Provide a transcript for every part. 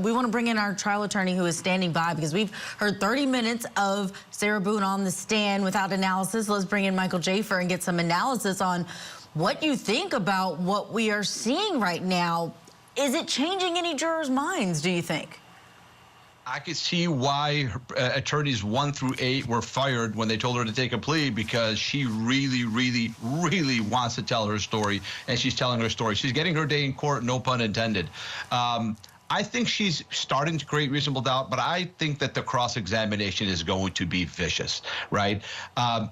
we want to bring in our trial attorney who is standing by because we've heard 30 minutes of Sarah Boone on the stand without analysis. Let's bring in Michael Jaafar and get some analysis on what you think about what we are seeing right now. Is it changing any jurors' minds, do you think? I could see why attorneys 1 through 8 were fired when they told her to take a plea, because she really, really, really wants to tell her story, and she's telling her story. She's getting her day in court, no pun intended. I think she's starting to create reasonable doubt, but I think that the cross-examination is going to be vicious, right? I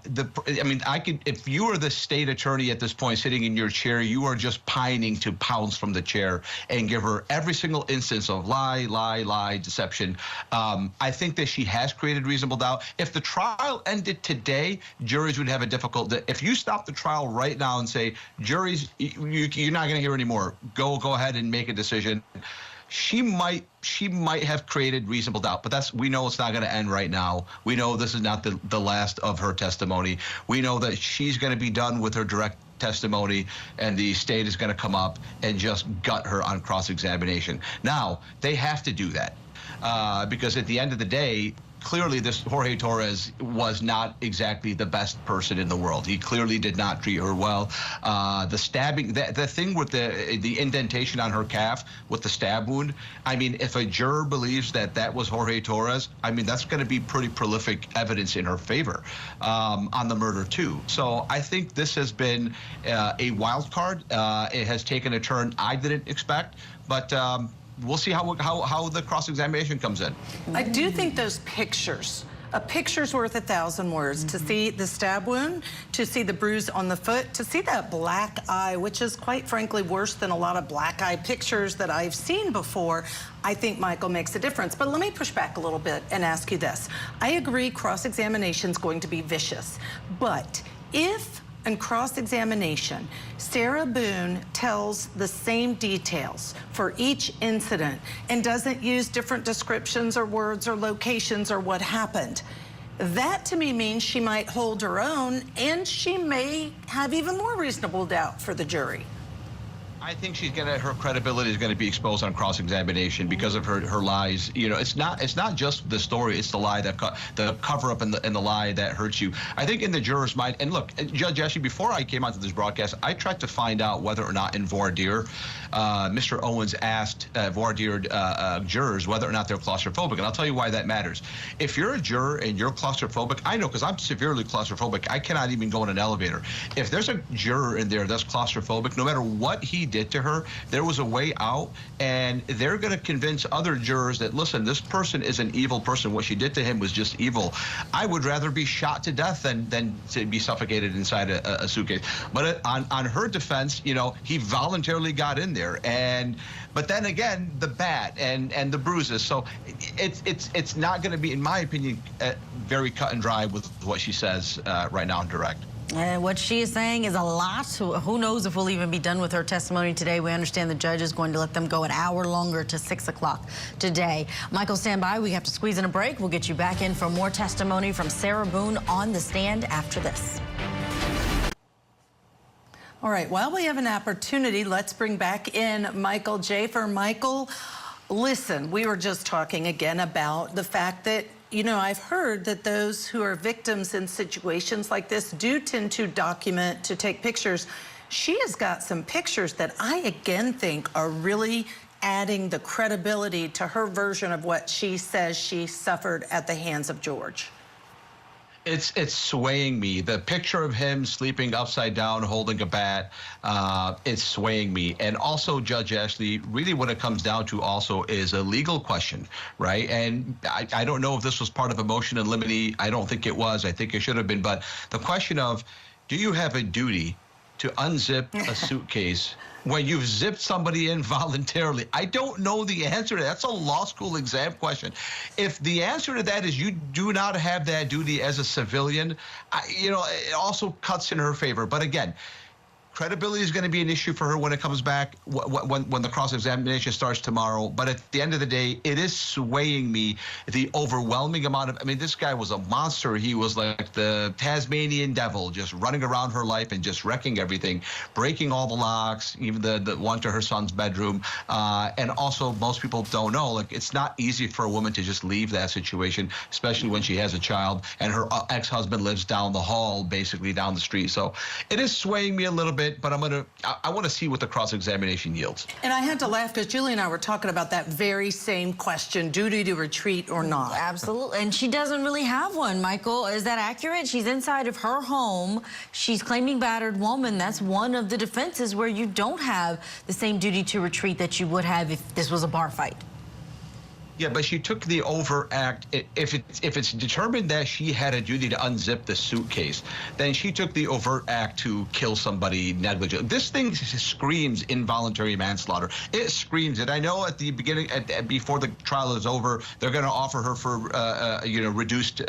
mean, if you are the state attorney at this point sitting in your chair, you are just pining to pounce from the chair and give her every single instance of lie, deception. I think that she has created reasonable doubt. If the trial ended today, juries would have a difficult. If you stop the trial right now and say, juries, you're not going to hear anymore, go ahead and make a decision, she might have created reasonable doubt, but we know it's not going to end right now. We know this is not the last of her testimony. We know that she's going to be done with her direct testimony, and the state is going to come up and just gut her on cross-examination. Now, they have to do that because at the end of the day, clearly this Jorge Torres was not exactly the best person in the world. He clearly did not treat her well. The stabbing, the thing with the indentation on her calf with the stab wound, I mean, if a juror believes that that was Jorge Torres, I mean, that's going to be pretty prolific evidence in her favor on the murder too. So I think this has been a wild card. It has taken a turn I didn't expect, but we'll see how the cross-examination comes in. I do think those pictures, a picture's worth 1,000 words. To see the stab wound, to see the bruise on the foot, to see that black eye, which is quite frankly worse than a lot of black eye pictures that I've seen before, I think Michael makes a difference. But let me push back a little bit and ask you this. I agree cross-examination is going to be vicious, but if in cross-examination, Sarah Boone tells the same details for each incident and doesn't use different descriptions or words or locations or what happened. That to me means she might hold her own, and she may have even more reasonable doubt for the jury. I think her credibility is going to be exposed on cross-examination because of her lies. You know, it's not just the story; it's the lie the cover-up and the lie that hurts you. I think in the juror's mind. And look, Judge Ashley, before I came onto this broadcast, I tried to find out whether or not in voir dire, Mr. Owens asked voir dire jurors whether or not they're claustrophobic, and I'll tell you why that matters. If you're a juror and you're claustrophobic, I know because I'm severely claustrophobic. I cannot even go in an elevator. If there's a juror in there that's claustrophobic, no matter what he did to her, there was a way out, and they're going to convince other jurors that, listen, this person is an evil person. What she did to him was just evil. I would rather be shot to death than to be suffocated inside a suitcase. But on her defense, you know, he voluntarily got in there, but then again, the bat and the bruises. So it's not going to be, in my opinion, very cut and dry with what she says right now in direct. And what she is saying is a lot. Who knows if we'll even be done with her testimony today. We understand the judge is going to let them go an hour longer to 6 o'clock today. Michael, stand by. We have to squeeze in a break. We'll get you back in for more testimony from Sarah Boone on the stand after this. All right, while we have an opportunity, let's bring back in Michael Jaafar. Michael, listen, we were just talking again about the fact that, you know, I've heard that those who are victims in situations like this do tend to document, to take pictures. She has got some pictures that I again think are really adding the credibility to her version of what she says she suffered at the hands of George. It's swaying me. The picture of him sleeping upside down, holding a bat, it's swaying me. And also, Judge Ashley, really what it comes down to also is a legal question, right? And I don't know if this was part of a motion in limine. I don't think it was. I think it should have been. But the question of, do you have a duty to unzip a suitcase when you've zipped somebody in voluntarily? I don't know the answer to that. That's a law school exam question. If the answer to that is you do not have that duty as a civilian, you know, it also cuts in her favor. But again, Credibility is going to be an issue for her when it comes back, when the cross-examination starts tomorrow. But at the end of the day, it is swaying me, the overwhelming amount of, I mean, this guy was a monster. He was like the Tasmanian devil, just running around her life and just wrecking everything, breaking all the locks, even the one to her son's bedroom. And also, most people don't know, like, it's not easy for a woman to just leave that situation, especially when she has a child and her ex-husband lives down the hall, basically down the street. So it is swaying me a little bit. But I want to see what the cross-examination yields. And I had to laugh because Julie and I were talking about that very same question, duty to retreat or not. Absolutely. And she doesn't really have one, Michael. Is that accurate? She's inside of her home. She's claiming battered woman. That's one of the defenses where you don't have the same duty to retreat that you would have if this was a bar fight. Yeah, but she took the overact. If it's determined that she had a duty to unzip the suitcase, then she took the overt act to kill somebody negligently. This thing screams involuntary manslaughter. It screams it. I know at the beginning, before the trial is over, they're going to offer her for reduced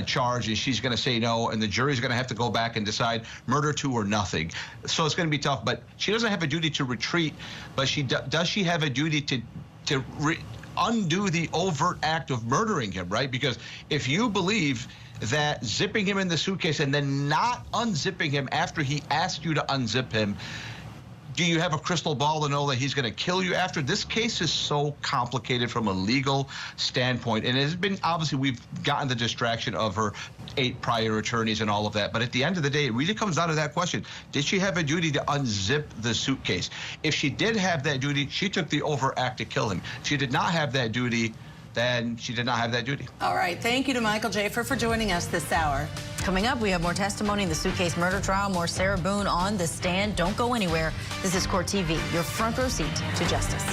charge, and she's going to say no, and the jury's going to have to go back and decide murder to or nothing. So it's going to be tough. But she doesn't have a duty to retreat. But does she have a duty to undo the overt act of murdering him, right? Because if you believe that zipping him in the suitcase and then not unzipping him after he asked you to unzip him, do you have a crystal ball to know that he's going to kill you after? This case is so complicated from a legal standpoint, and it has been, obviously, we've gotten the distraction of her 8 prior attorneys and all of that, but at the end of the day, it really comes down to that question. Did she have a duty to unzip the suitcase? If she did have that duty, she took the overt act to kill him. If she did not have that duty, then she did not have that duty. All right. Thank you to Michael Jaafar for joining us this hour. Coming up, we have more testimony in the Suitcase Murder Trial, more Sarah Boone on the stand. Don't go anywhere. This is Court TV, your front row seat to justice.